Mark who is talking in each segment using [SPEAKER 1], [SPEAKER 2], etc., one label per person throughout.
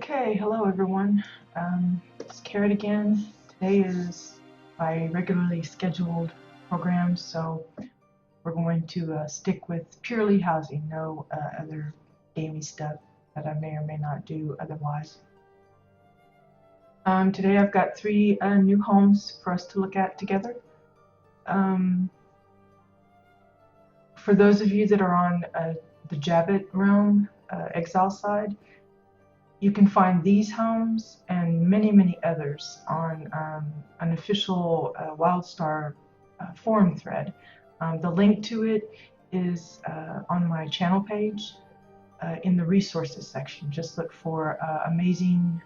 [SPEAKER 1] Okay, hello everyone. It's Carrot again. Today is my regularly scheduled program, so we're going to stick with purely housing, no other gamey stuff that I may or may not do otherwise. Today I've got three new homes for us to look at together. For those of you that are on the Jabbit realm, Exile side, you can find these homes and many others on an official WildStar forum thread. The link to it is on my channel page in the resources section. Just look for Amazing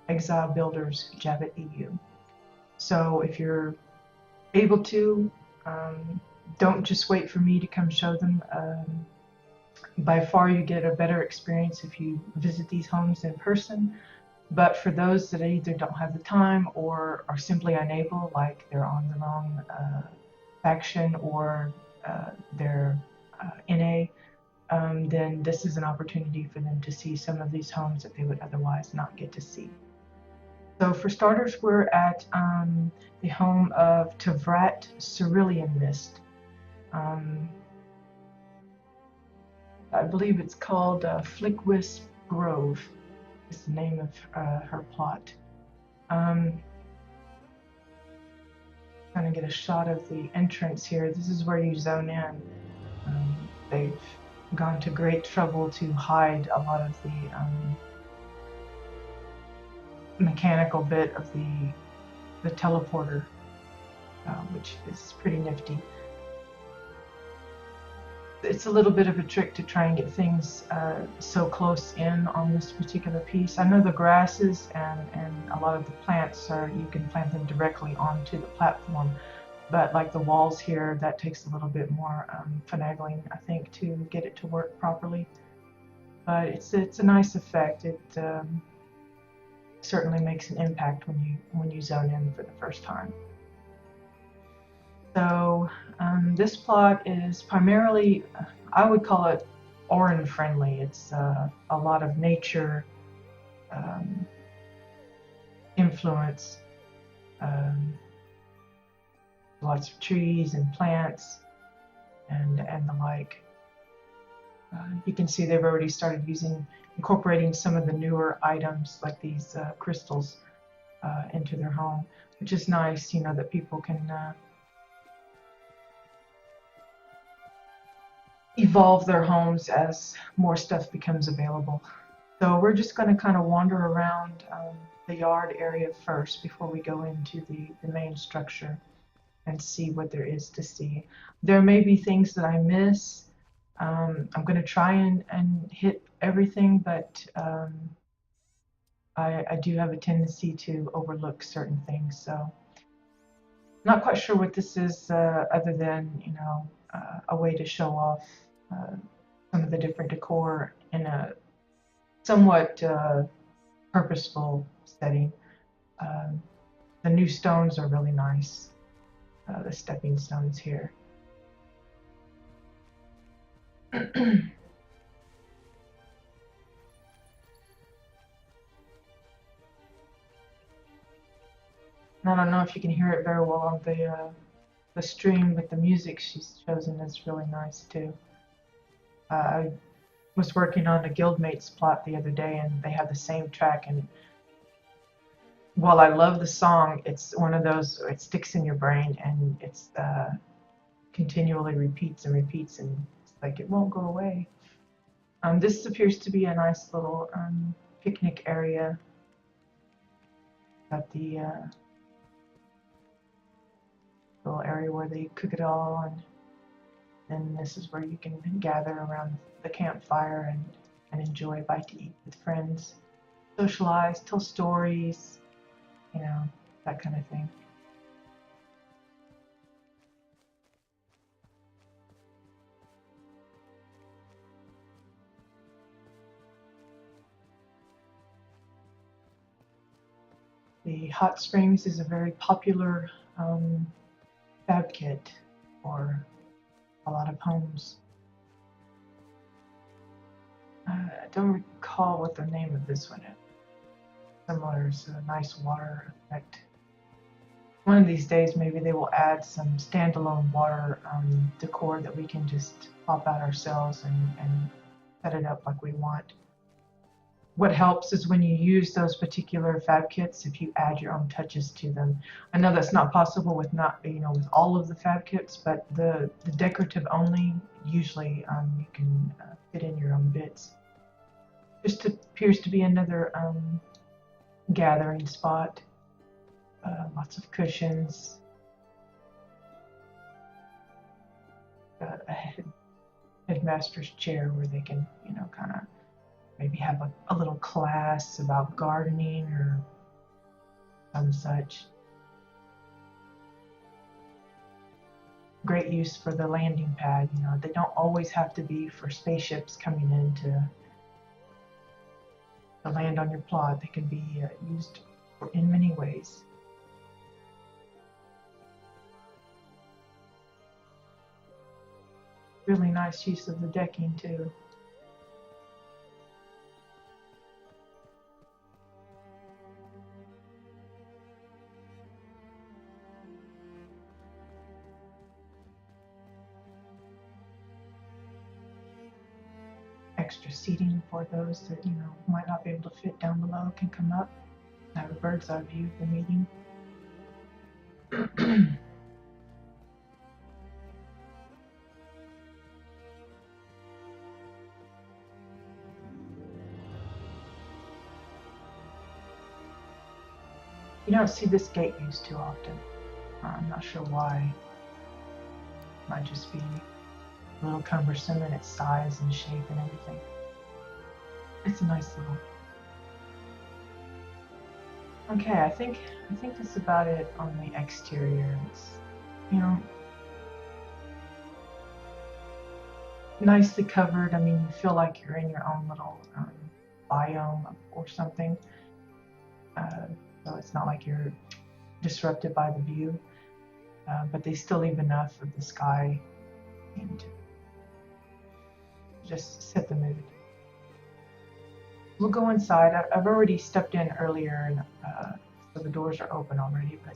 [SPEAKER 1] Exile Builders Jabbit-EU. So if you're able to, don't just wait for me to come show them. By far you get a better experience if you visit these homes in person, but for those that either don't have the time or are simply unable, like they're on the wrong faction or they're NA, then this is an opportunity for them to see some of these homes that they would otherwise not get to see. So for starters, we're at the home of Tavrat Cerulean Mist. I believe it's called Flickwisp Grove is the name of her plot. Trying to get a shot of the entrance here. This is where you zone in. They've gone to great trouble to hide a lot of the mechanical bit of the teleporter, which is pretty nifty. It's a little bit of a trick to try and get things so close in on this particular piece. I know the grasses and a lot of the plants you can plant them directly onto the platform, but like the walls here, that takes a little bit more finagling, I think, to get it to work properly. But it's a nice effect. It certainly makes an impact when you zone in for the first time. So this plot is primarily, I would call it Oran friendly. It's a lot of nature influence, lots of trees and plants and the like. You can see they've already started incorporating some of the newer items like these crystals into their home, which is nice, you know, that people can evolve their homes as more stuff becomes available. So we're just going to kind of wander around the yard area first before we go into the main structure and see what there is to see. There may be things that I miss. I'm going to try and hit everything, but I do have a tendency to overlook certain things. So not quite sure what this is other than, you know, a way to show off some of the different decor in a somewhat purposeful setting. The new stones are really nice, the stepping stones here. I don't know if you can hear it very well on the stream, but the music she's chosen is really nice too. I was working on a Guildmates plot the other day, and they have the same track. And while I love the song, it's one of those, it sticks in your brain, and it's continually repeats and repeats, and it's like it won't go away. This appears to be a nice little picnic area. Got the little area where they cook it all, and then this is where you can gather around the campfire and enjoy a bite to eat with friends, socialize, tell stories, you know, that kind of thing. The hot springs is a very popular fab kit for a lot of homes. I don't recall what the name of this one is. similar, so a nice water effect. One of these days, maybe they will add some standalone water decor that we can just pop out ourselves and set it up like we want. What helps is when you use those particular fab kits, if you add your own touches to them. I know that's not possible with with all of the fab kits, but the decorative only, usually you can fit in your own bits. Just appears to be another gathering spot. Lots of cushions. A headmaster's chair where they can, kind of maybe have a little class about gardening or some such. Great use for the landing pad. They don't always have to be for spaceships coming in to land on your plot. They can be used in many ways. Really nice use of the decking too. Extra seating for those that might not be able to fit down below can come up, have a bird's eye view of the meeting. You don't see this gate used too often. I'm not sure why. Might just be a little cumbersome in its size and shape and everything. It's a nice little. Okay, I think that's about it on the exterior. It's nicely covered. I mean, you feel like you're in your own little biome or something. So it's not like you're disrupted by the view, but they still leave enough of the sky and just set the mood. We'll go inside. I've already stepped in earlier, and so the doors are open already. But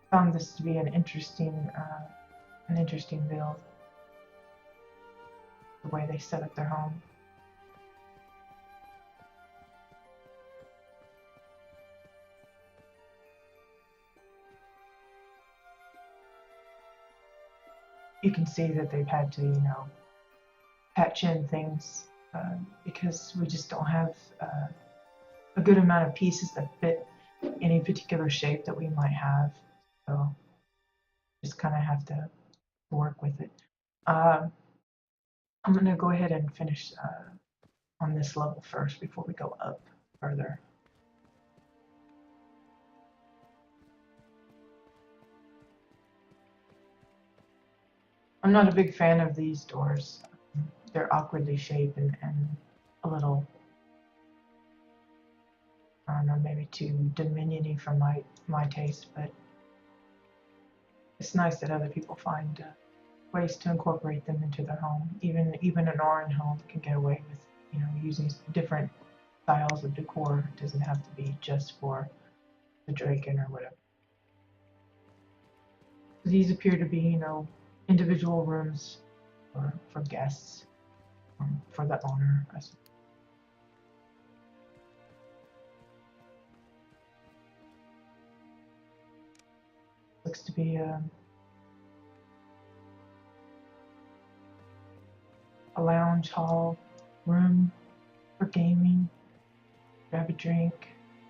[SPEAKER 1] found this to be an interesting build. The way they set up their home. You can see that they've had to, patch in things because we just don't have a good amount of pieces that fit any particular shape that we might have. So just kind of have to work with it. I'm going to go ahead and finish on this level first before we go up further. I'm not a big fan of these doors. They're awkwardly shaped and a little, I don't know, maybe too dominion-y for my taste, but it's nice that other people find ways to incorporate them into their home. Even an Orin home can get away with, using different styles of decor. It doesn't have to be just for the Draken or whatever. These appear to be, individual rooms for guests, for the owner. Looks to be a lounge hall room for gaming. Grab a drink,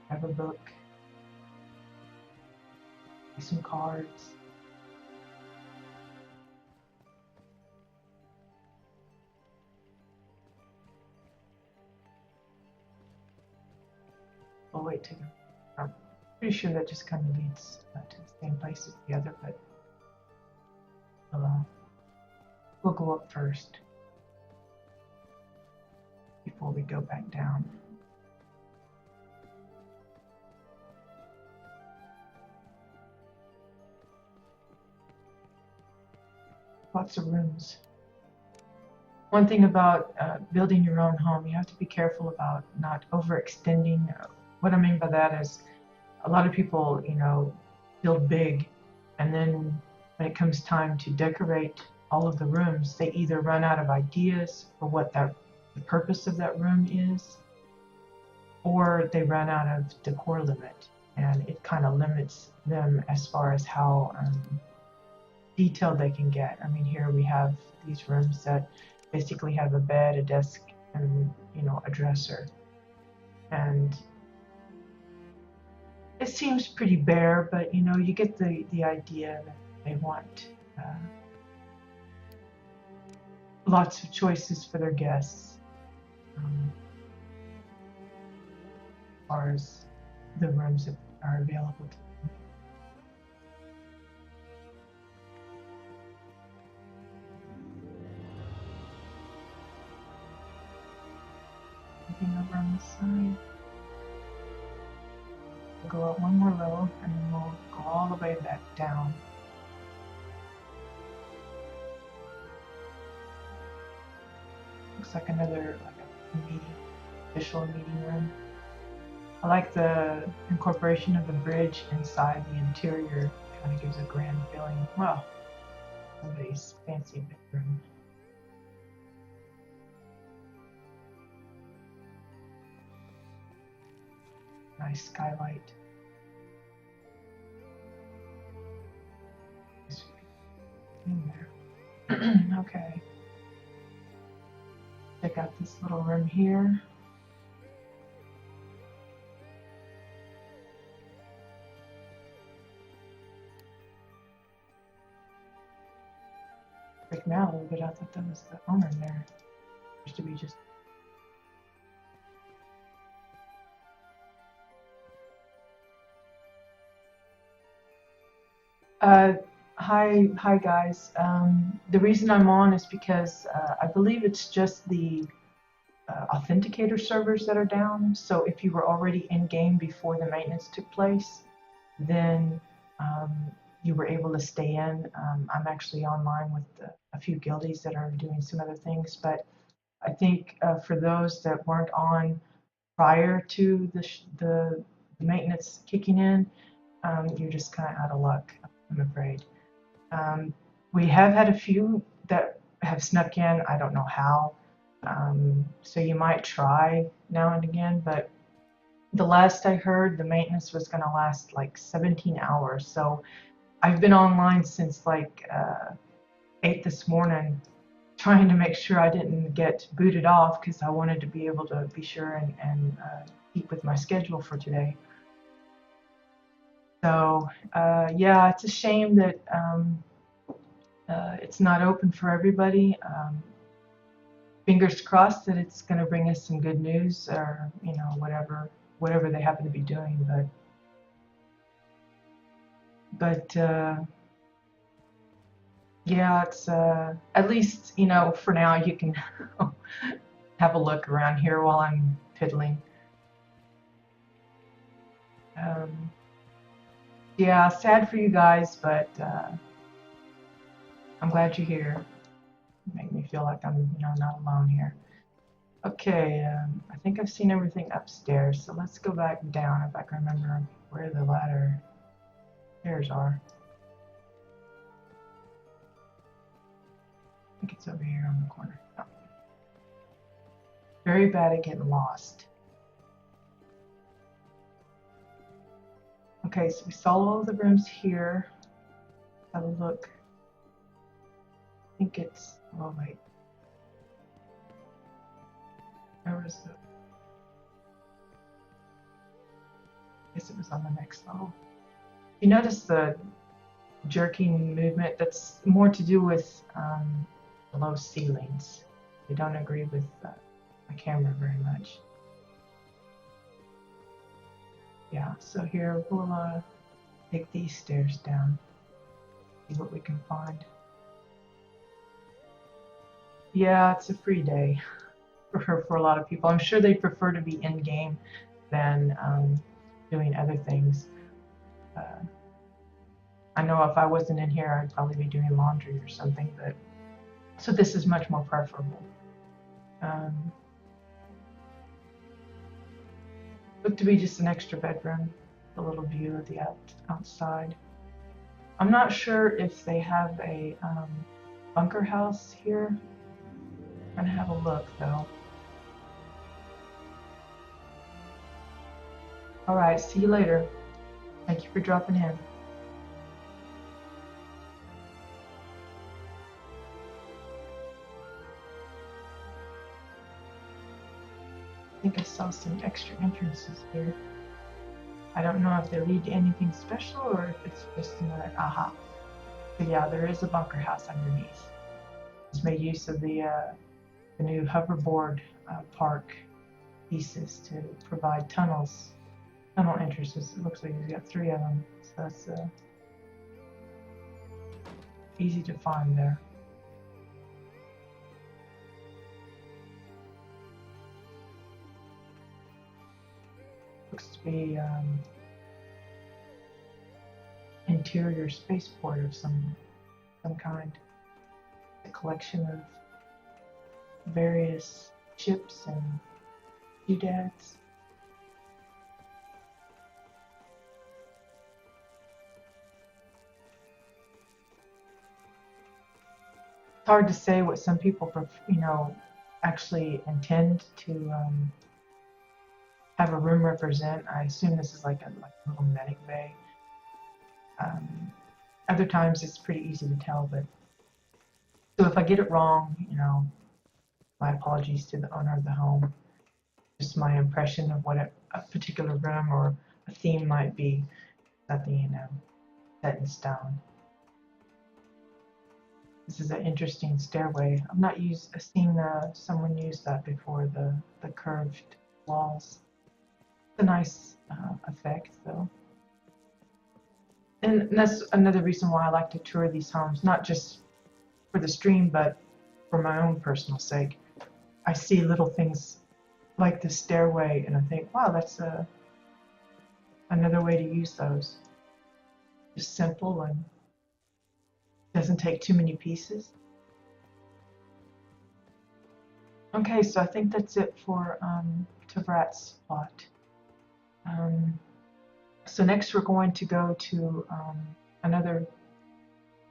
[SPEAKER 1] grab a book, some cards. We'll wait to go. I'm pretty sure that just kind of leads to the same place as the other, but we'll go up first before we go back down. Lots of rooms. One thing about building your own home, you have to be careful about not overextending. What I mean by that is a lot of people, build big, and then when it comes time to decorate all of the rooms, they either run out of ideas for what the purpose of that room is, or they run out of decor limit, and it kind of limits them as far as how detailed they can get. I mean, here we have these rooms that basically have a bed, a desk, and a dresser, and it seems pretty bare, but you get the idea that they want lots of choices for their guests, as far as the rooms that are available to them. Looking over on this side. We'll go up one more level, and then we'll go all the way back down. Looks like another official meeting room. I like the incorporation of the bridge inside the interior. Kind of gives a grand feeling. Wow, somebody's fancy bedroom. Nice skylight. In there. Okay. Check out this little room here. Freaked me out a little bit. I thought that was the owner in there. Used to be just. Hi guys. The reason I'm on is because I believe it's just the authenticator servers that are down. So if you were already in game before the maintenance took place, then you were able to stay in. I'm actually online with a few guildies that are doing some other things, but I think for those that weren't on prior to the maintenance kicking in, you're just kind of out of luck, I'm afraid. We have had a few that have snuck in. I don't know how. So you might try now and again, but the last I heard, the maintenance was going to last like 17 hours. So I've been online since like 8 this morning, trying to make sure I didn't get booted off, because I wanted to be able to be sure and keep with my schedule for today. So yeah, it's a shame that it's not open for everybody. Fingers crossed that it's going to bring us some good news, or whatever they happen to be doing. But yeah, it's at least for now you can have a look around here while I'm piddling. Yeah, sad for you guys, but I'm glad you're here. Make me feel like I'm not alone here. Okay, I think I've seen everything upstairs, so let's go back down if I can remember where the ladder stairs are. I think it's over here on the corner. Oh. Very bad at getting lost. Okay, so we saw all of the rooms here. Have a look. I think it's, oh wait. Where was the, I guess it was on the next level. You notice the jerking movement? That's more to do with the low ceilings. They don't agree with my camera very much. Yeah, so here we'll take these stairs down, see what we can find. Yeah, it's a free day for a lot of people. I'm sure they prefer to be in game than doing other things. I know if I wasn't in here, I'd probably be doing laundry or something, but so this is much more preferable. Um, looked to be just an extra bedroom, a little view of the outside. I'm not sure if they have a bunker house here. I'm gonna have a look though. All right, see you later. Thank you for dropping in. I think I saw some extra entrances here. I don't know if they lead to anything special or if it's just another aha. But yeah, there is a bunker house underneath. It's made use of the new hoverboard park pieces to provide tunnel entrances. It looks like he's got 3 of them, so that's easy to find there. Looks to be interior spaceport of some kind. A collection of various ships and doodads. It's hard to say what some people, actually intend to have a room represent. I assume this is like a little medic bay. Other times it's pretty easy to tell, but so if I get it wrong, my apologies to the owner of the home. Just my impression of what a particular room or a theme might be. Nothing, set in stone. This is an interesting stairway. I've seen someone use that before, the curved walls. It's a nice effect, though. And that's another reason why I like to tour these homes, not just for the stream, but for my own personal sake. I see little things like the stairway, and I think, wow, that's another way to use those. Just simple and doesn't take too many pieces. Okay, so I think that's it for Tavrat's plot. So next we're going to go to another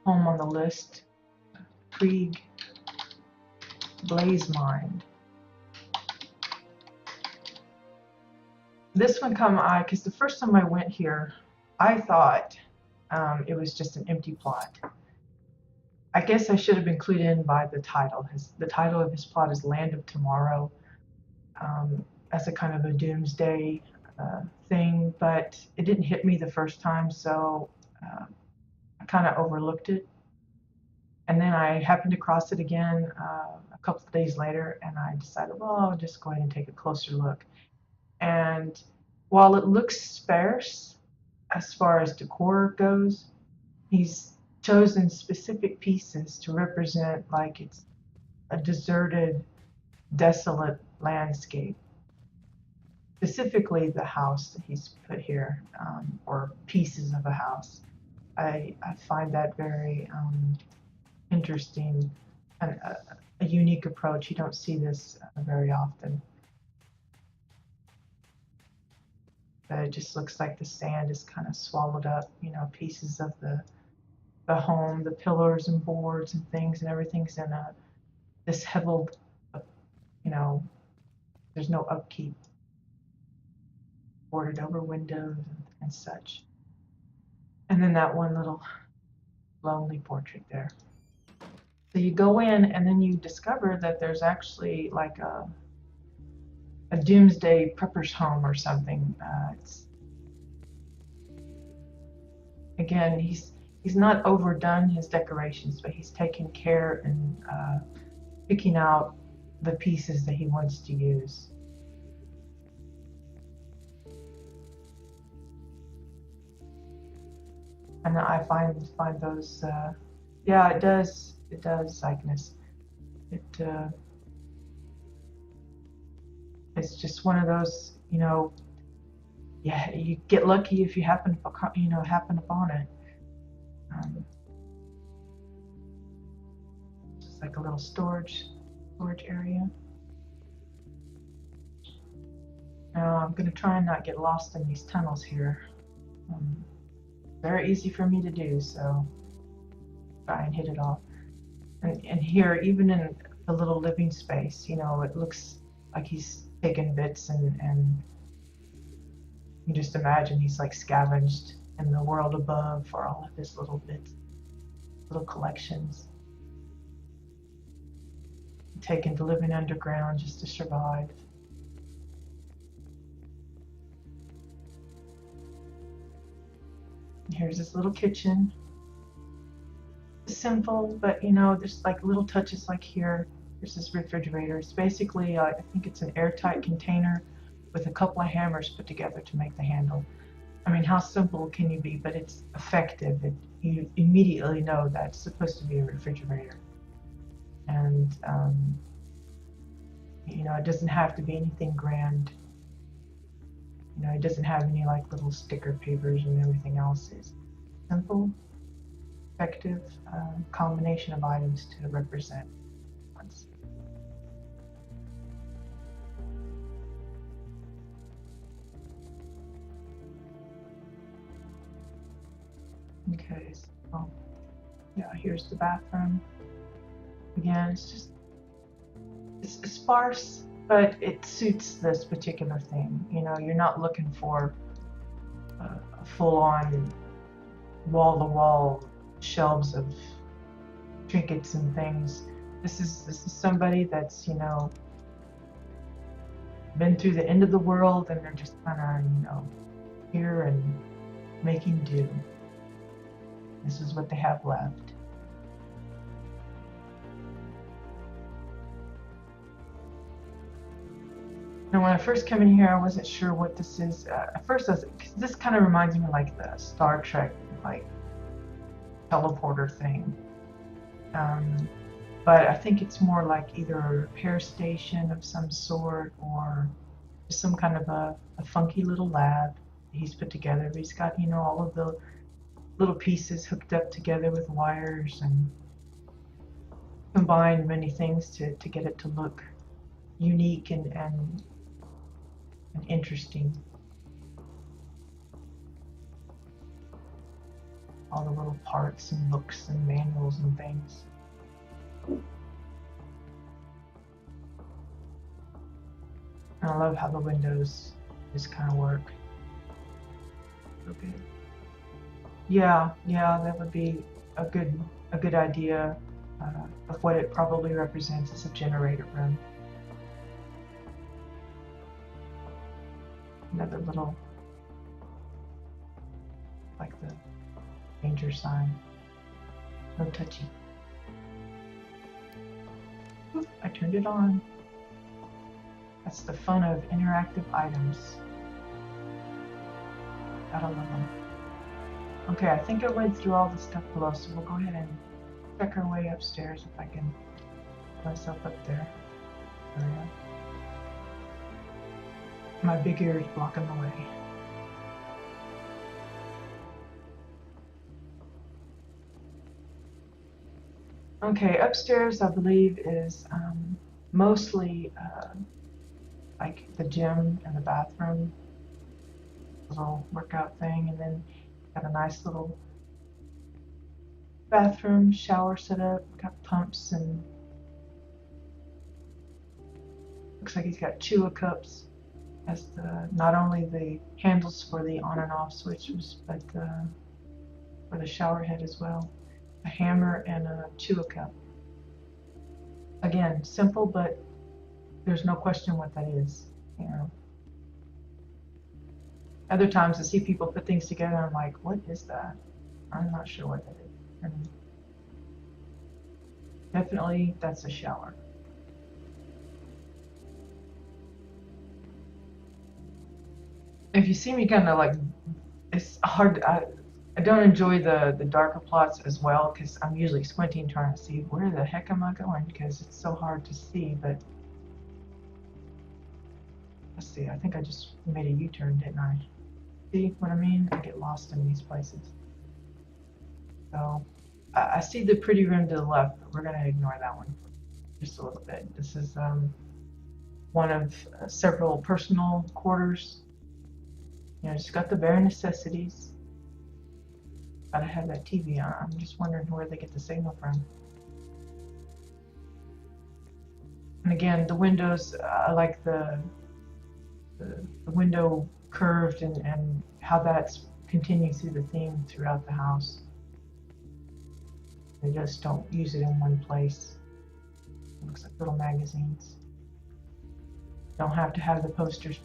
[SPEAKER 1] home on the list, Krieg Blazemind. This one because the first time I went here, I thought it was just an empty plot. I guess I should have been clued in by the title. The title of his plot is Land of Tomorrow, as a kind of a doomsday thing, but it didn't hit me the first time, so I kind of overlooked it. And then I happened to cross it again a couple of days later, and I decided, well, I'll just go ahead and take a closer look. And while it looks sparse as far as decor goes, he's chosen specific pieces to represent like it's a deserted, desolate landscape. Specifically the house that he's put here, or pieces of a house. I find that very interesting and a unique approach. You don't see this very often. But it just looks like the sand is kind of swallowed up, pieces of the home, the pillars and boards and things, and everything's in a disheveled, there's no upkeep. Boarded over windows and such. And then that one little lonely portrait there. So you go in and then you discover that there's actually like a doomsday prepper's home or something. Again, he's not overdone his decorations, but he's taken care in picking out the pieces that he wants to use. And I find those, yeah, it does, Cygnus. It's just one of those, yeah, you get lucky if you happen upon it. It's like a little storage area. Now I'm going to try and not get lost in these tunnels here. Um, Very easy for me to do, so try and hit it off. And here, even in the little living space, you know, it looks like he's taken bits and you just imagine he's like scavenged in the world above for all of his little bits, little collections. Taken to living underground just to survive. And here's this little kitchen. Simple, but you know, there's like little touches like here. There's this refrigerator. It's basically, I think it's an airtight container with a couple of hammers put together to make the handle. I mean, how simple can you be? But it's effective. You immediately know that's supposed to be a refrigerator. And, you know, it doesn't have to be anything grand. You know, it doesn't have any like little sticker papers and everything else. It's simple, effective combination of items to represent once. Okay, so yeah, here's the bathroom. Again, it's sparse, but it suits this particular thing. You know, you're not looking for a full-on wall-to-wall shelves of trinkets and things. This is somebody that's, you know, been through the end of the world, and they're just kind of, you know, here and making do. This is what they have left. And when I first came in here, I wasn't sure what this is. At first, this kind of reminds me of like the Star Trek, like teleporter thing. But I think it's more like either a repair station of some sort or some kind of a funky little lab he's put together. But he's got, you know, all of the little pieces hooked up together with wires and combined many things to get it to look unique and interesting. All the little parts and books and manuals and things. And I love how the windows just kind of work. Okay. Yeah, that would be a good idea of what it probably represents as a generator room. Another little, like the danger sign. No touchy. Oop, I turned it on. That's the fun of interactive items. Gotta love them. Okay, I think I went through all the stuff below, so we'll go ahead and check our way upstairs if I can get myself up there. There we go. My big ear is blocking the way. Okay, upstairs I believe is mostly like the gym and the bathroom, little workout thing, and then got a nice little bathroom shower set up, got pumps, and looks like he's got Chua cups as not only the handles for the on and off switches, but for the shower head as well. A hammer and a Chua cup. Again, simple, but there's no question what that is, you know. Other times I see people put things together and I'm like, what is that? I'm not sure what that is. And definitely that's a shower. If you see me kind of like, it's hard, I don't enjoy the darker plots as well because I'm usually squinting trying to see where the heck am I going because it's so hard to see, but let's see, I think I just made a U-turn, didn't I? See what I mean? I get lost in these places. So I see the pretty room to the left, but we're going to ignore that one just a little bit. This is one of several personal quarters. You know, just got the bare necessities. Gotta have that TV on. I'm just wondering where they get the signal from. And again, the windows, I like the window curved and how that's continued through the theme throughout the house. They just don't use it in one place. It looks like little magazines. Don't have to have the posters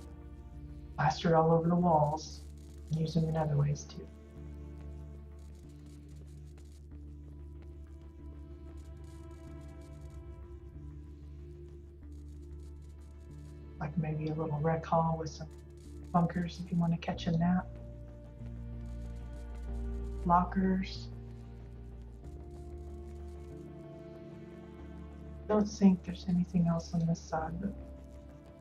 [SPEAKER 1] plastered all over the walls. And use them in other ways too. Like maybe a little rec hall with some bunkers if you want to catch a nap. Lockers. Don't think there's anything else on this side, but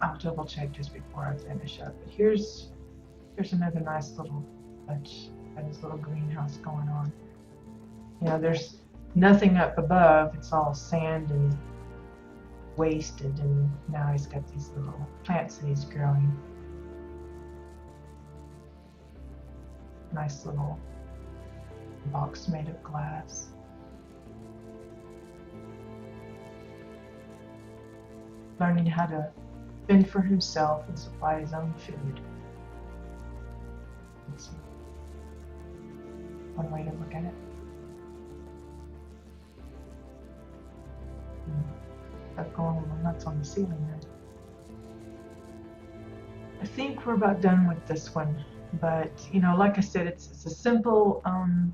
[SPEAKER 1] I'll double check just before I finish up. But here's another nice little touch. Got his little greenhouse going on. You know, there's nothing up above. It's all sand and wasted, and now he's got these little plants that he's growing. Nice little box made of glass. Learning how to fend for himself and supply his own food. That's one way to look at it. Got going a little nuts on the ceiling there. I think we're about done with this one, but you know, like I said, it's a simple kind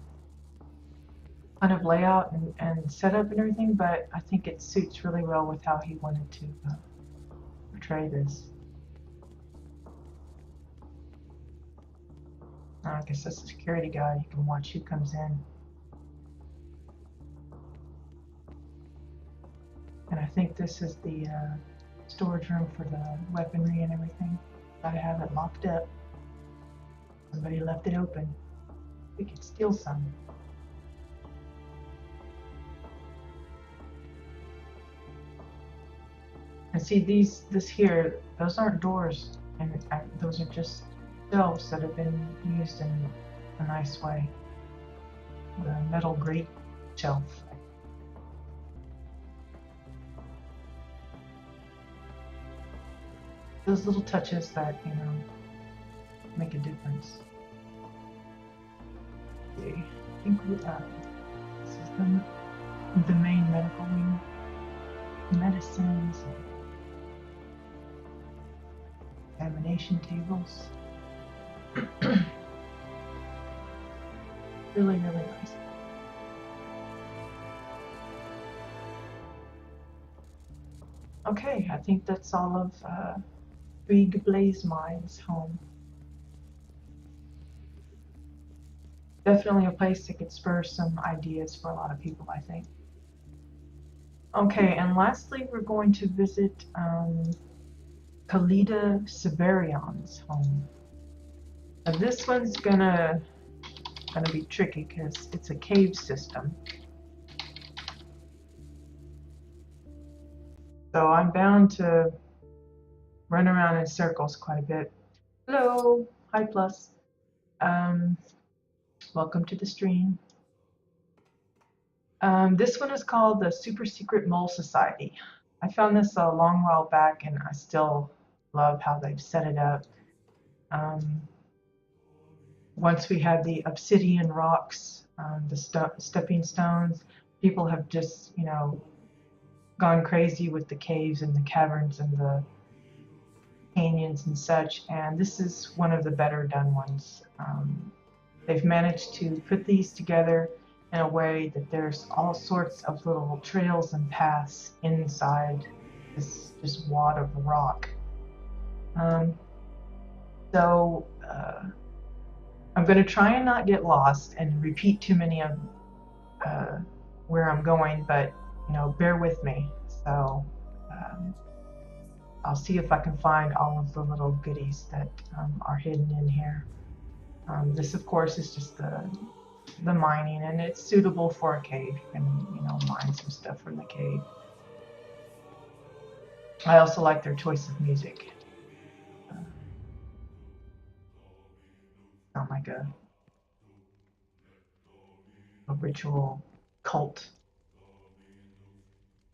[SPEAKER 1] of layout and setup and everything, but I think it suits really well with how he wanted to portray this. I guess that's a security guard. You can watch who comes in. And I think this is the storage room for the weaponry and everything. Gotta have it locked up. Somebody left it open. We could steal some. And see this here, those aren't doors, and those are just shelves that have been used in a nice way. The metal grate shelf. Those little touches that, you know, make a difference. Okay, I think this is the main medical wing. Medicines, examination tables. Really, really nice. Okay, I think that's all of Big Blaze Mine's home. Definitely a place that could spur some ideas for a lot of people, I think. Okay, and lastly, we're going to visit Khalida Siberion's home. Now this one's gonna be tricky because it's a cave system. So I'm bound to run around in circles quite a bit. Hello, hi Plus. Welcome to the stream. This one is called the Super Secret Mole Society. I found this a long while back, and I still love how they've set it up. Once we had the obsidian rocks, the stepping stones, people have just, you know, gone crazy with the caves and the caverns and the canyons and such, and this is one of the better done ones. They've managed to put these together in a way that there's all sorts of little trails and paths inside this wad of rock. So I'm going to try and not get lost and repeat too many of where I'm going, but you know, bear with me. So I'll see if I can find all of the little goodies that are hidden in here. This, of course, is just the mining, and it's suitable for a cave. You can, you know, mine some stuff from the cave. I also like their choice of music. Sound like a ritual cult.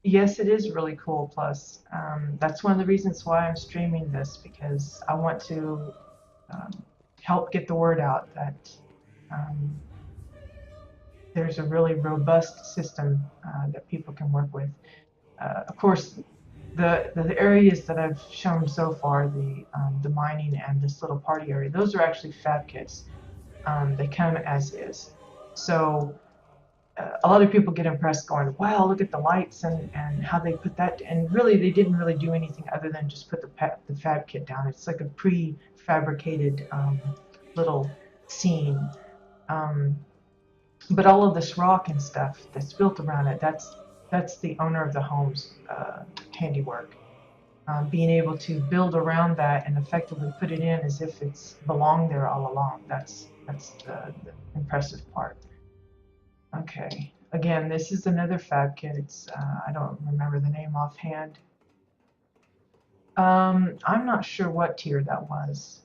[SPEAKER 1] Yes, it is really cool. Plus, that's one of the reasons why I'm streaming this, because I want to um, help get the word out that um, there's a really robust system that people can work with. Of course, the areas that I've shown so far, the mining and this little party area, those are actually fab kits. They come as is. So a lot of people get impressed going, wow, look at the lights and how they put that. And really, they didn't really do anything other than just put the fab kit down. It's like a prefabricated little scene. Um, but all of this rock and stuff that's built around it, that's the owner of the home's handiwork. Being able to build around that and effectively put it in as if it's belonged there all along. That's the impressive part. Okay. Again, this is another fab kit. It's I don't remember the name offhand. I'm not sure what tier that was.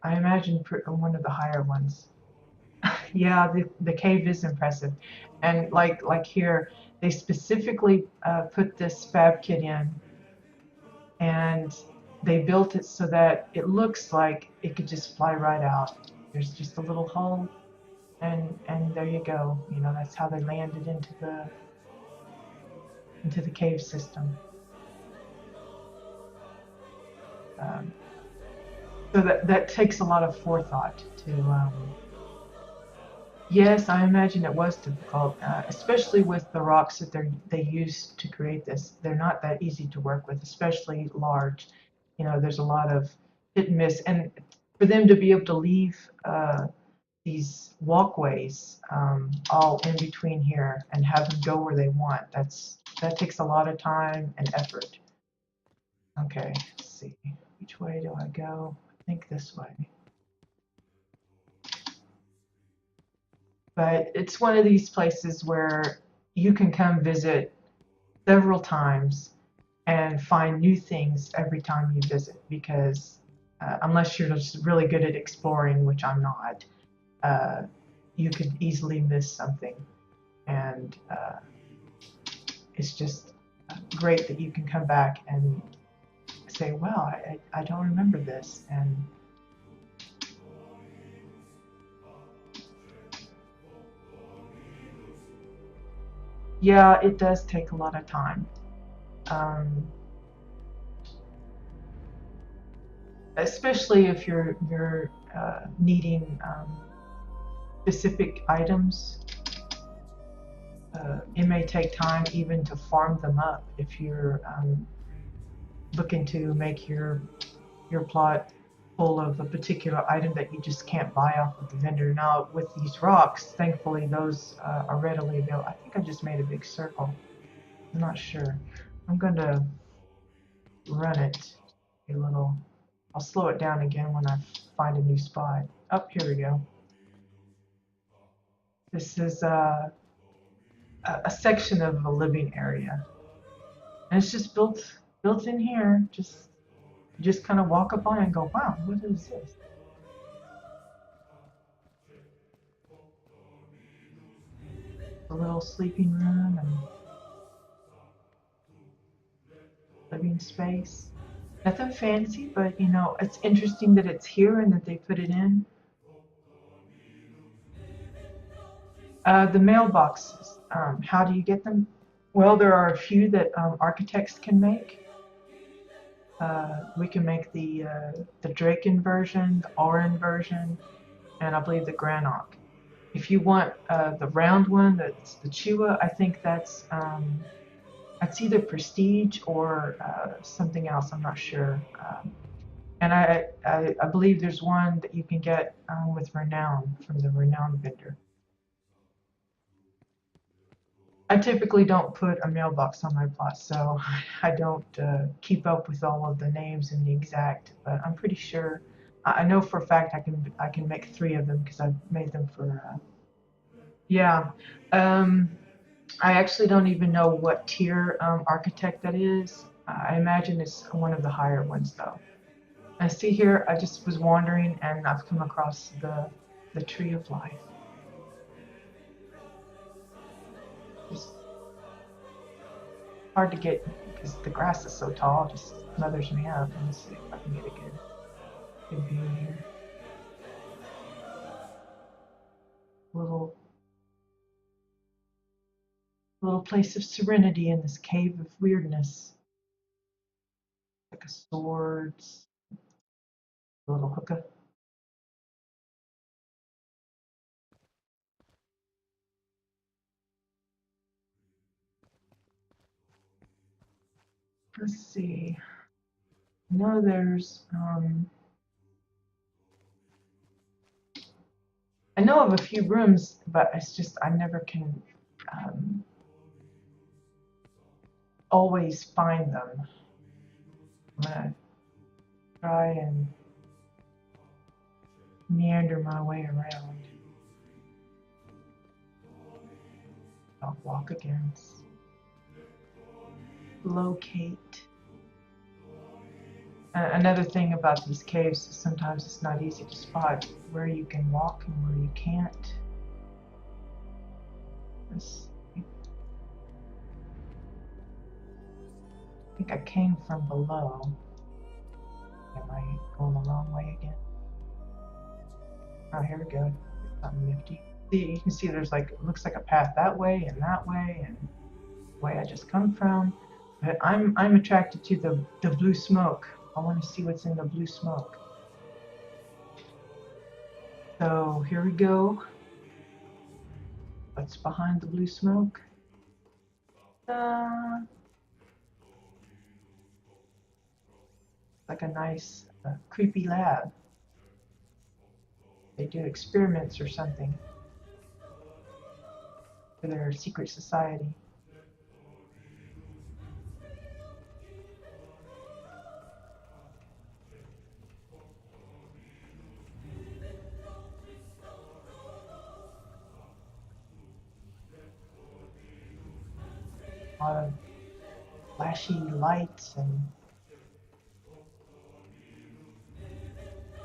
[SPEAKER 1] I imagine one of the higher ones. Yeah, the cave is impressive, and like here, they specifically put this fab kit in, and they built it so that it looks like it could just fly right out. There's just a little hole, and there you go. You know, that's how they landed into the cave system. Um, so that takes a lot of forethought to. Yes, I imagine it was difficult, especially with the rocks that they use to create this. They're not that easy to work with, especially large. You know, there's a lot of hit and miss, and for them to be able to leave these walkways all in between here and have them go where they want, that takes a lot of time and effort. Okay, let's see. Which way do I go? I think this way. But it's one of these places where you can come visit several times and find new things every time you visit, because unless you're just really good at exploring, which I'm not, you could easily miss something. And it's just great that you can come back and say, well, I don't remember this. And yeah, it does take a lot of time. Especially if you're needing specific items. It may take time even to farm them up if you're looking to make your plot full of a particular item that you just can't buy off of the vendor. Now with these rocks, thankfully those are readily available. I think I just made a big circle. I'm not sure. I'm going to run it a little. I'll slow it down again when I find a new spot. Oh, here we go. This is a section of a living area, and it's just built in here. Just kind of walk up on it and go, wow, what is this? A little sleeping room and living space. Nothing fancy, but you know, it's interesting that it's here and that they put it in. The mailboxes, how do you get them? Well, there are a few that architects can make. We can make the Draken version, the Orin version, and I believe the Granok. If you want the round one, that's the Chua, I think that's either Prestige or something else. I'm not sure. And I believe there's one that you can get with Renown from the Renown vendor. I typically don't put a mailbox on my plot, so I don't keep up with all of the names and the exact. But I'm pretty sure. I know for a fact I can make 3 of them because I've made them for. Yeah. I actually don't even know what tier architect that is. I imagine it's one of the higher ones though. I see here, I just was wandering and I've come across the tree of life. Just hard to get because the grass is so tall, it just smothers me up. Let me see if I can get a good view here. Little place of serenity in this cave of weirdness. Like a sword, a little hookah. Let's see. I know there's I know of a few rooms, but it's just I never can always find them. I'm gonna try and meander my way around. I'll walk against. Locate. Another thing about these caves is sometimes it's not easy to spot where you can walk and where you can't. I think I came from below. Am I going the wrong way again? Oh, here we go. Something nifty. See, you can see there's like, it looks like a path that way and the way I just come from. But I'm attracted to the blue smoke. I want to see what's in the blue smoke. So here we go. What's behind the blue smoke? Like a nice creepy lab. They do experiments or something for their secret society. A lot of flashy lights, and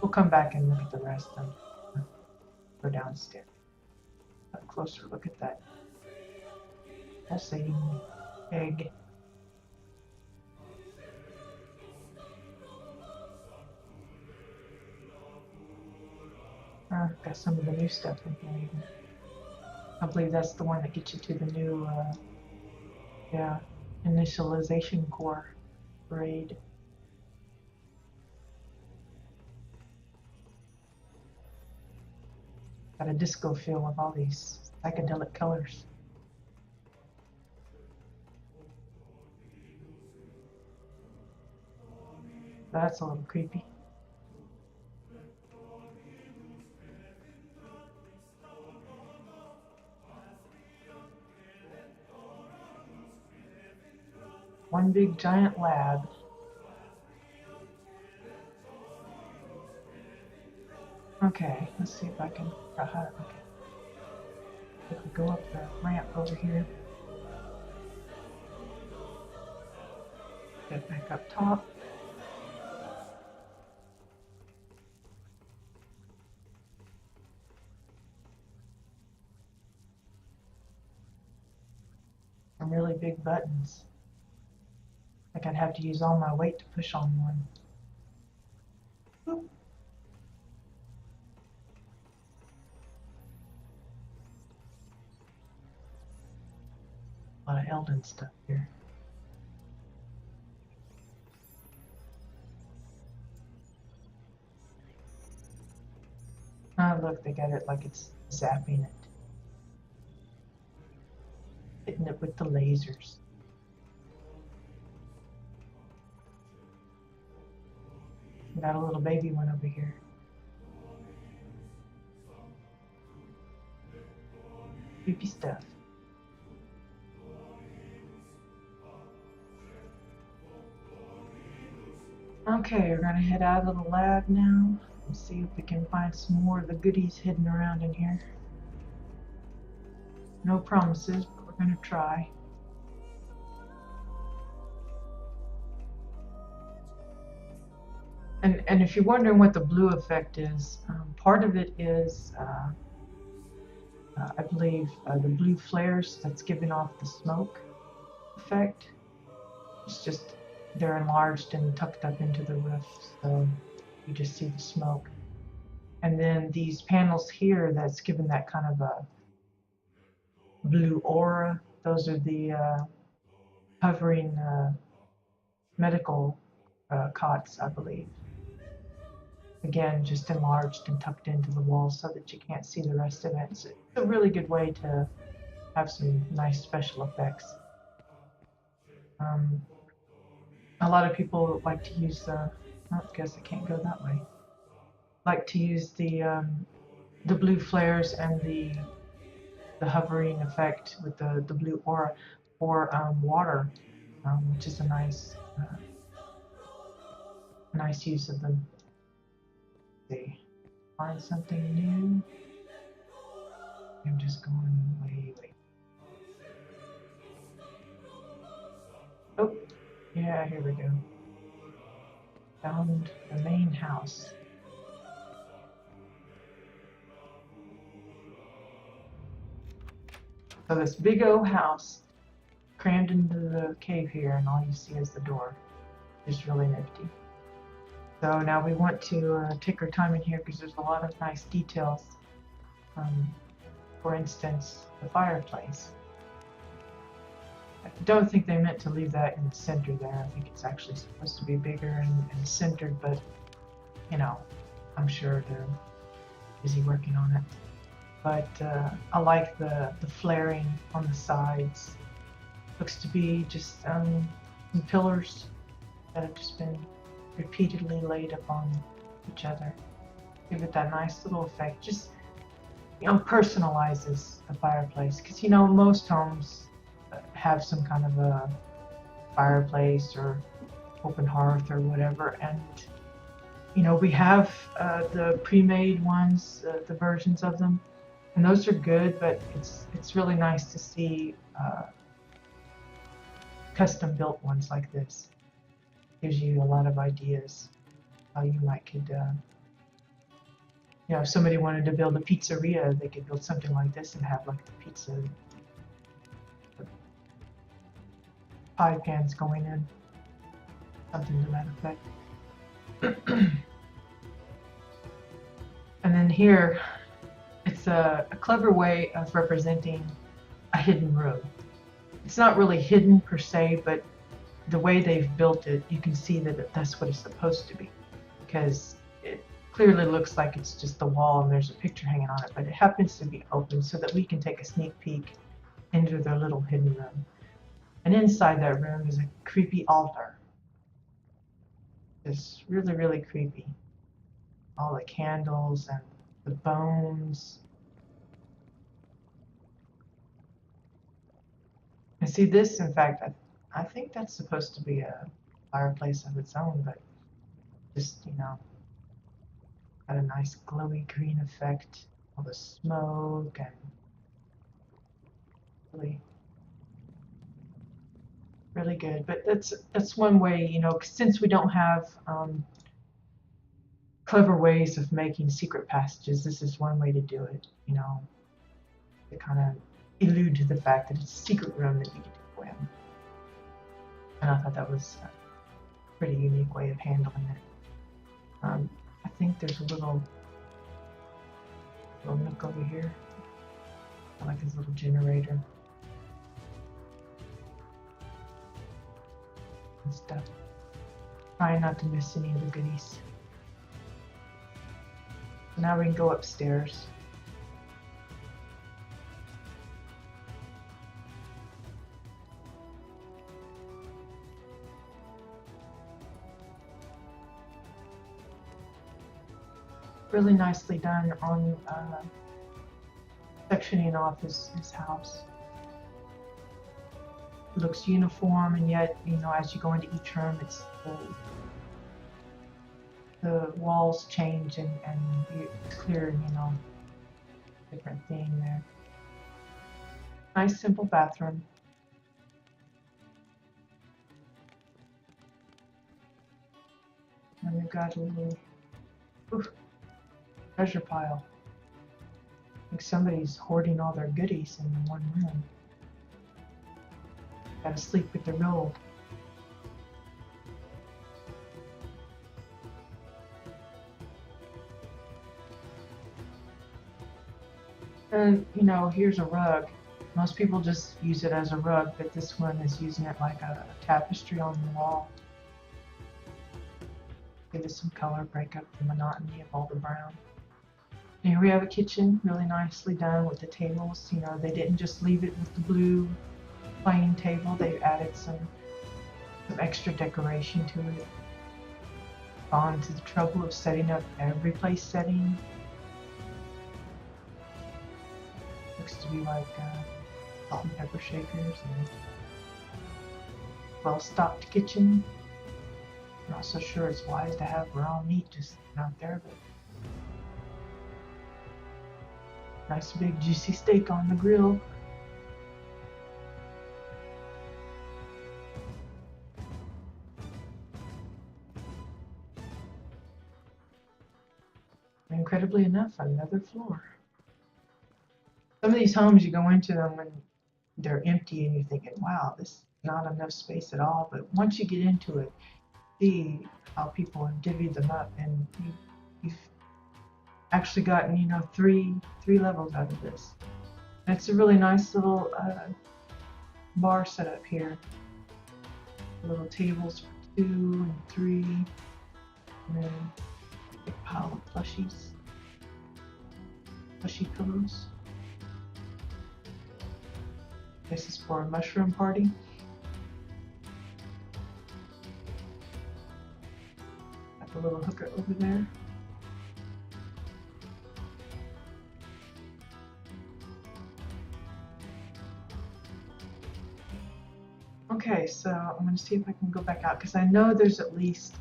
[SPEAKER 1] we'll come back and look at the rest and go downstairs. Have a closer look at that pulsating egg. Got some of the new stuff in here even. I believe that's the one that gets you to the new initialization core raid. Got a disco feel with all these psychedelic colors. That's a little creepy. One big giant lab. Okay, let's see if I can. Okay. If we go up the ramp over here, get back up top. Some really big buttons. Like I'd have to use all my weight to push on one. Boop. A lot of Elden stuff here. Oh, look, they got it like it's zapping it. Hitting it with the lasers. Got a little baby one over here. Creepy stuff. Okay, we're gonna head out of the lab now and see if we can find some more of the goodies hidden around in here. No promises, but we're gonna try. And if you're wondering what the blue effect is, part of it is, I believe, the blue flares that's giving off the smoke effect. It's just they're enlarged and tucked up into the roof, so you just see the smoke. And then these panels here that's giving that kind of a blue aura, those are the hovering medical cots, I believe. Again, just enlarged and tucked into the wall so that you can't see the rest of it. It's a really good way to have some nice special effects. A lot of people like to use the, I guess I can't go that way, like to use the blue flares and the hovering effect with the blue aura for water, which is a nice use of them. Let's see, find something new. I'm just going way. Oh, yeah, here we go. Found the main house. So this big old house crammed into the cave here, and all you see is the door. It's really nifty. So now we want to take our time in here because there's a lot of nice details. For instance, the fireplace. I don't think they meant to leave that in the center there. I think it's actually supposed to be bigger and centered, but you know, I'm sure they're busy working on it. But I like the flaring on the sides. Looks to be just some pillars that have just been repeatedly laid upon each other. Give it that nice little effect. Just, you know, personalizes the fireplace. Because, you know, most homes have some kind of a fireplace or open hearth or whatever. And, you know, we have the pre-made ones, the versions of them. And those are good, but it's really nice to see custom-built ones like this. Gives you a lot of ideas how you could, you know, if somebody wanted to build a pizzeria, they could build something like this and have like the pizza pie pans going in, something to that effect. And then here, it's a clever way of representing a hidden room. It's not really hidden per se, but the way they've built it, you can see that that's what it's supposed to be, because it clearly looks like it's just the wall and there's a picture hanging on it, but it happens to be open so that we can take a sneak peek into their little hidden room. And inside that room is a creepy altar. It's really, really creepy. All the candles and the bones. And see this, in fact, I think that's supposed to be a fireplace of its own, but just, you know, got a nice glowy green effect. All the smoke and really, really good. But that's one way, you know, since we don't have clever ways of making secret passages, this is one way to do it, you know, to kind of allude to the fact that it's a secret room that you get to go in. And I thought that was a pretty unique way of handling it. I think there's a little nook over here. I like his little generator and stuff. Trying not to miss any of the goodies. So now we can go upstairs. Really nicely done on sectioning off his house. It looks uniform, and yet, you know, as you go into each room, it's the walls change and it's clear, you know, different theme there. Nice simple bathroom. And they've got a little treasure pile. Like somebody's hoarding all their goodies in one room. Gotta sleep with the roll. And, you know, here's a rug. Most people just use it as a rug, but this one is using it like a tapestry on the wall. Give it some color, break up the monotony of all the brown. And here we have a kitchen, really nicely done with the tables. You know, they didn't just leave it with the blue plain table. They added some extra decoration to it. Gone to the trouble of setting up every place setting. Looks to be like salt and pepper shakers and well-stocked kitchen. I'm not so sure it's wise to have raw meat just out there, but nice big juicy steak on the grill. Incredibly enough, another floor. Some of these homes, you go into them and they're empty and you're thinking, wow, this is not enough space at all. But once you get into it, see how people have divvied them up, and you've actually gotten, you know, three levels out of this. And it's a really nice little bar setup here. Little tables for 2 and 3, and then a big pile of plushies, plushy pillows. This is for a mushroom party. Got the little hooker over there. Okay, so I'm going to see if I can go back out, because I know there's at least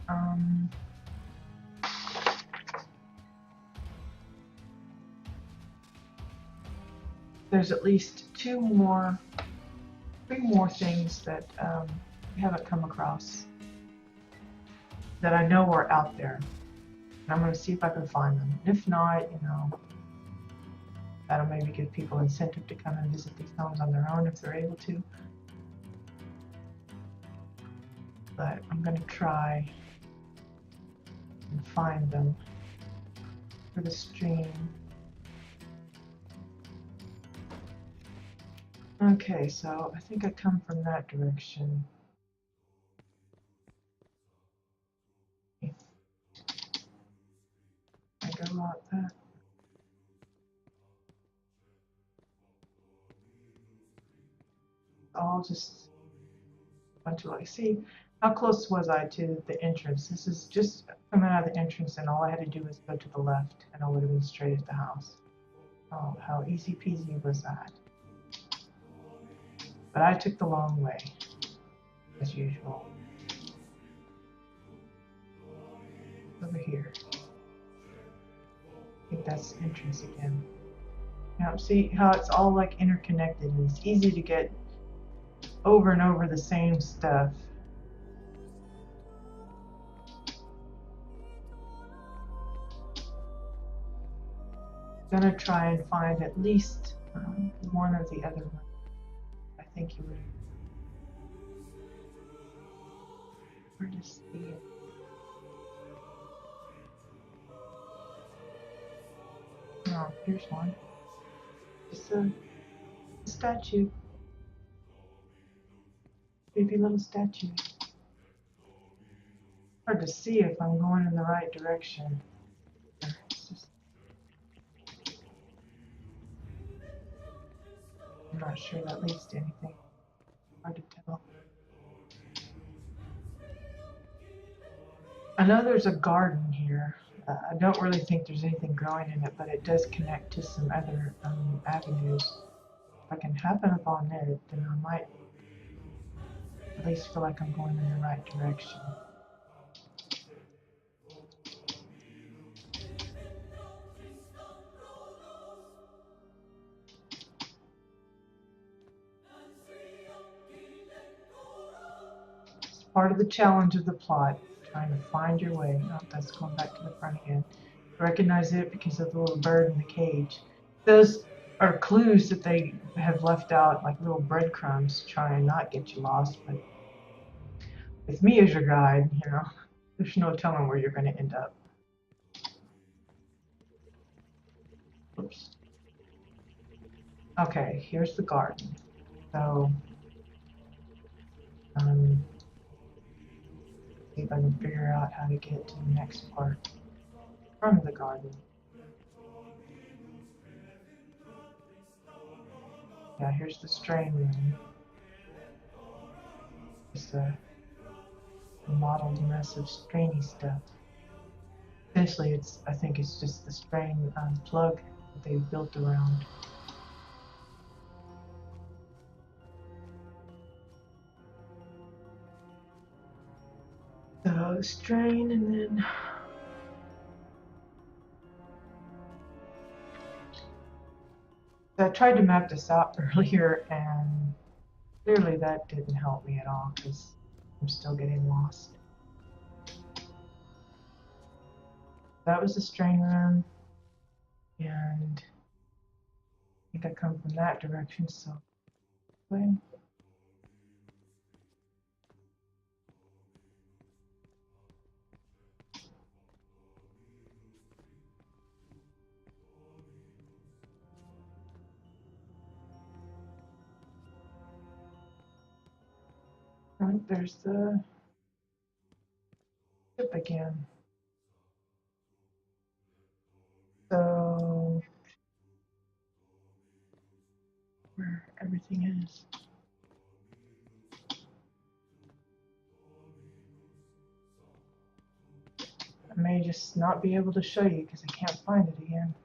[SPEAKER 1] three more things that we haven't come across that I know are out there. And I'm going to see if I can find them. If not, you know, that'll maybe give people incentive to come and visit these homes on their own if they're able to. But I'm going to try and find them for the stream. Okay, so I think I come from that direction. I go out that. All just a bunch of like, see, how close was I to the entrance? This is just coming out of the entrance, and all I had to do was go to the left, and I would have been straight at the house. Oh, how easy peasy was that? But I took the long way, as usual. Over here. I think that's the entrance again. Now, see how it's all like interconnected, and it's easy to get over and over the same stuff. I'm gonna try and find at least one of the other ones. I think you would. Where to see it? Oh, here's one. It's a statue. Baby little statue. Hard to see if I'm going in the right direction. I'm not sure that leads to anything. Hard to tell. I know there's a garden here. I don't really think there's anything growing in it, but it does connect to some other avenues. If I can happen upon it, then I might at least feel like I'm going in the right direction. It's part of the challenge of the plot, trying to find your way. Oh, that's going back to the front again. Recognize it because of the little bird in the cage. Those are clues that they have left out, like little breadcrumbs to try and not get you lost. But with me as your guide, you know, there's no telling where you're going to end up. Oops. Okay, here's the garden. So, see if I can figure out how to get to the next part from the garden. Yeah, here's the strain room. Just a modeled mess of strainy stuff. Essentially, I think it's just the strain plug that they've built around. So strain, and then so I tried to map this out earlier, and clearly that didn't help me at all because I'm still getting lost. That was the strain room, and I think I come from that direction, so okay. Right, there's the ship again. So where everything is. I may just not be able to show you because I can't find it again.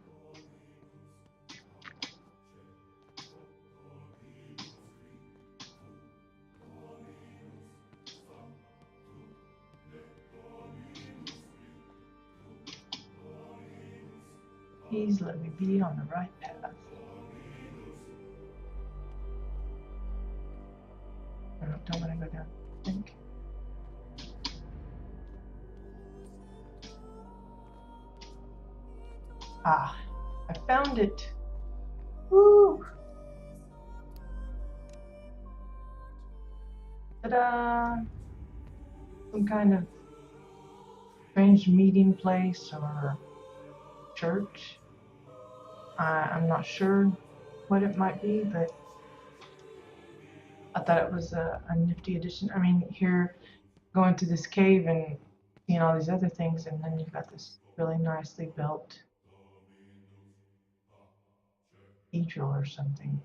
[SPEAKER 1] Please let me be on the right path. I don't want to go down, I think. Ah, I found it. Woo! Ta-da! Some kind of strange meeting place or church. I'm not sure what it might be, but I thought it was a nifty addition. I mean, here going to this cave and seeing all these other things, and then you've got this really nicely built cathedral or something.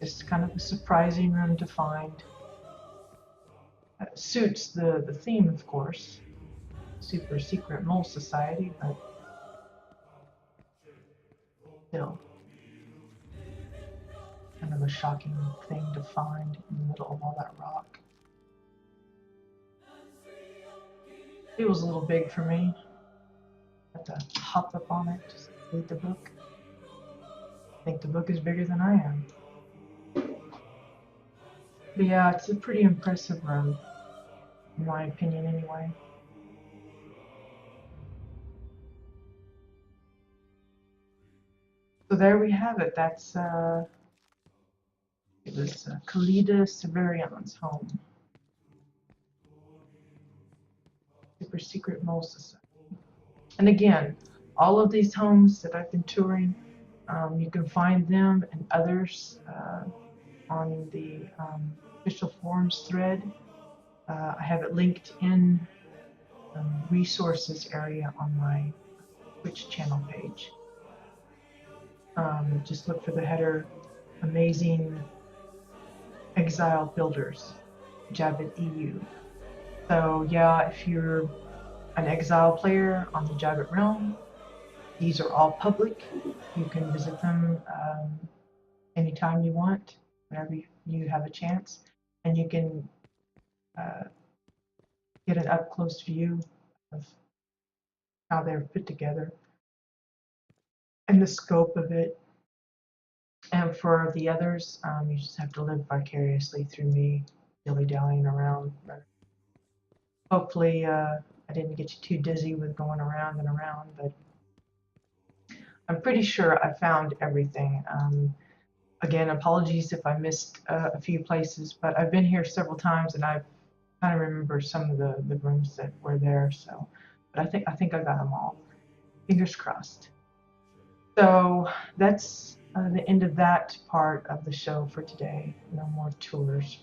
[SPEAKER 1] It's kind of a surprising room to find. Suits the theme, of course. Super secret mole society, but still kind of a shocking thing to find in the middle of all that rock. It was a little big for me. I have to hop up on it just to read the book. I think the book is bigger than I am. But yeah, it's a pretty impressive room, in my opinion anyway. So there we have it. That's it was Kalida Severian's home. Super secret mole society. And again, all of these homes that I've been touring, you can find them and others on the official forums thread. I have it linked in resources area on my Twitch channel page. Just look for the header, Amazing Exile Builders, Jabbit-EU. So yeah, if you're an Exile player on the Jabbit realm, these are all public. You can visit them anytime you want, whenever you have a chance, and you can get an up-close view of how they're put together and the scope of it. And for the others, you just have to live vicariously through me, dilly-dallying around. Hopefully, I didn't get you too dizzy with going around and around, but I'm pretty sure I found everything. Again, apologies if I missed a few places, but I've been here several times and I kind of remember some of the rooms that were there. So, but I think I got them all. Fingers crossed. So that's the end of that part of the show for today. No more tours.